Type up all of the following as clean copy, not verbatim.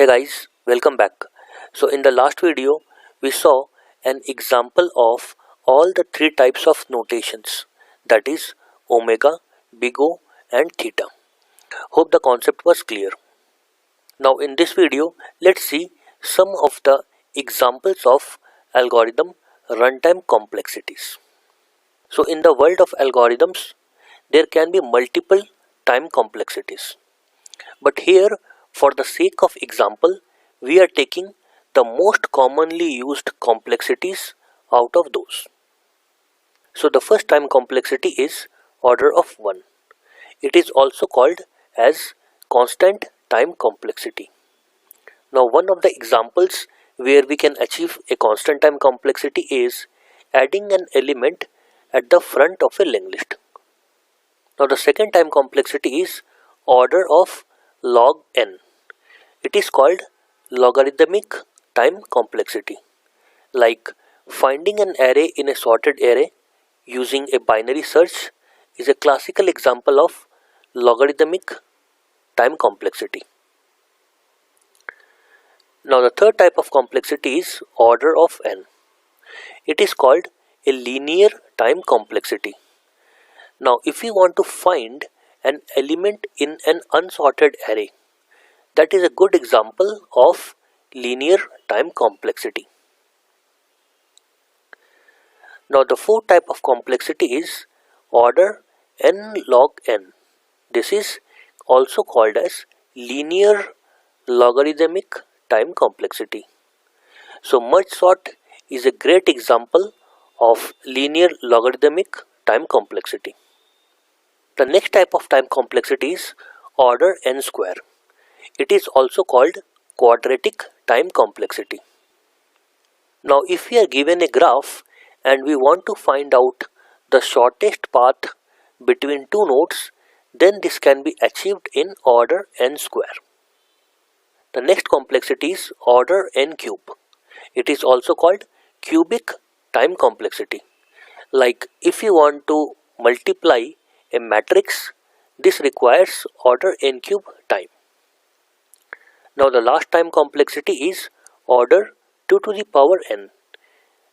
Hey guys, welcome back. So in the last video, we saw an example of all the three types of notations, that is omega, big O and theta. Hope the concept was clear. Now in this video, let's see some of the examples of algorithm runtime complexities. So in the world of algorithms, there can be multiple time complexities. But here, for the sake of example, we are taking the most commonly used complexities out of those. So the first time complexity is order of 1. It is also called as constant time complexity. Now one of the examples where we can achieve a constant time complexity is adding an element at the front of a linked list. Now the second time complexity is order of log n. It is called logarithmic time complexity. Like finding an array in a sorted array using a binary search is a classical example of logarithmic time complexity. Now the third type of complexity is order of n. It is called a linear time complexity. Now if we want to find an element in an unsorted array, that is a good example of linear time complexity. Now the fourth type of complexity is order n log n. This is also called as linear logarithmic time complexity. So merge sort is a great example of linear logarithmic time complexity. The next type of time complexity is order n square. It is also called quadratic time complexity. Now if we are given a graph and we want to find out the shortest path between two nodes, then this can be achieved in order n square. The next complexity is order n cube. It is also called cubic time complexity. Like if you want to multiply a matrix, this requires order n cube time. Now the last time complexity is order 2 to the power n.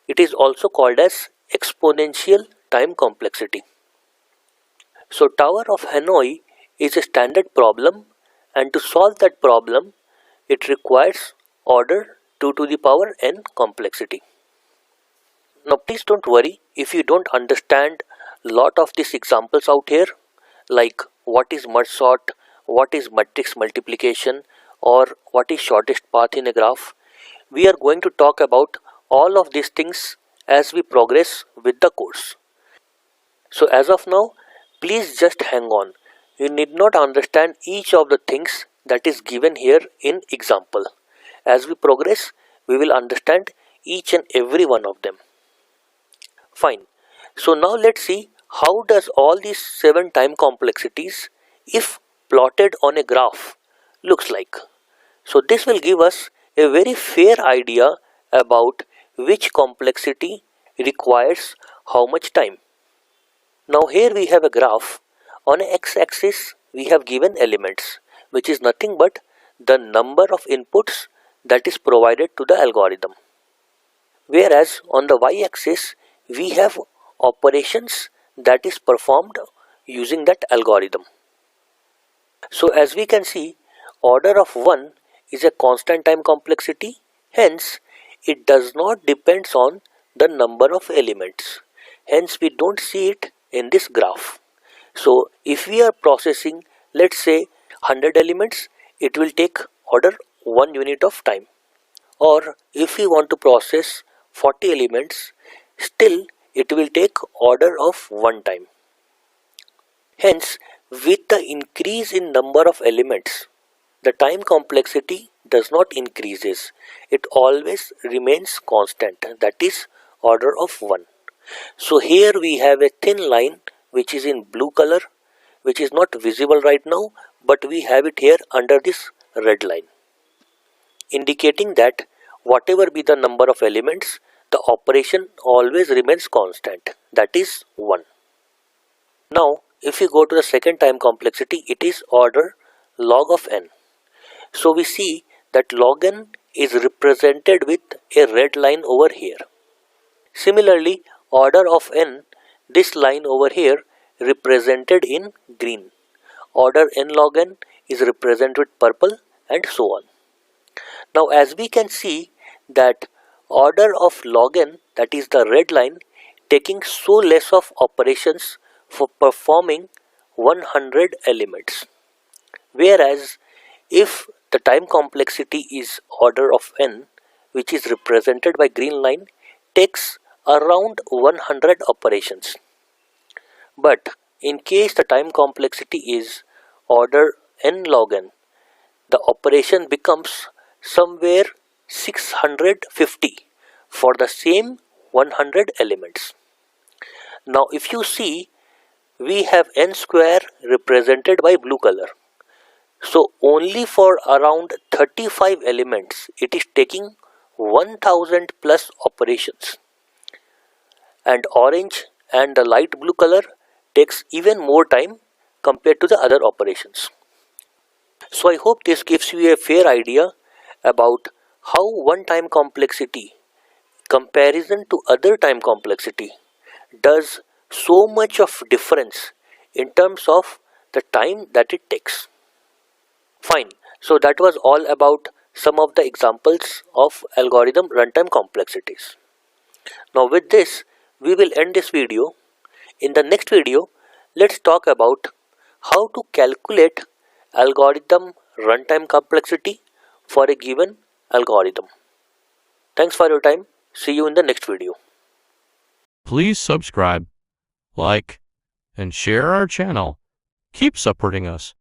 It is also called as exponential time complexity. So Tower of Hanoi is a standard problem, and to solve that problem it requires order 2 to the power n complexity. Now please don't worry if you don't understand lot of these examples out here, like what is merge sort, what is matrix multiplication, or what is shortest path in a graph. We are going to talk about all of these things as we progress with the course. So as of now, please just hang on. You need not understand each of the things that is given here in example. As we progress, we will understand each and every one of them. Fine. So now let's see how does all these 7 time complexities, if plotted on a graph, looks like. So this will give us a very fair idea about which complexity requires how much time. Now here we have a graph. On a x-axis we have given elements, which is nothing but the number of inputs that is provided to the algorithm. Whereas on the y-axis we have operations that is performed using that algorithm. So as we can see, order of 1 is a constant time complexity, hence it does not depend on the number of elements. Hence we don't see it in this graph. So if we are processing, let's say 100 elements, it will take order 1 unit of time. Or if we want to process 40 elements, still it will take order of 1 time. Hence, with the increase in number of elements, the time complexity does not increases. It always remains constant, that is order of 1. So here we have a thin line which is in blue color, which is not visible right now, but we have it here under this red line, indicating that whatever be the number of elements, the operation always remains constant, that is 1. Now if we go to the second time complexity, it is order log of n. So we see that log n is represented with a red line over here. Similarly, order of n, this line over here represented in green. Order n log n is represented with purple, and so on. Now as we can see that order of log n, that is the red line, taking so less of operations for performing 100 elements. Whereas if the time complexity is order of n, which is represented by green line, takes around 100 operations. But in case the time complexity is order n log n, the operation becomes somewhere 650 for the same 100 elements. Now if you see, we have n square represented by blue color. So only for around 35 elements it is taking 1000 plus operations. And orange and the light blue color takes even more time compared to the other operations. So I hope this gives you a fair idea about how one time complexity comparison to other time complexity does so much of difference in terms of the time that it takes. Fine, so that was all about some of the examples of algorithm runtime complexities. Now with this, we will end this video. In the next video, let's talk about how to calculate algorithm runtime complexity for a given algorithm. Thanks for your time. See you in the next video. Please subscribe, like, and share our channel. Keep supporting us.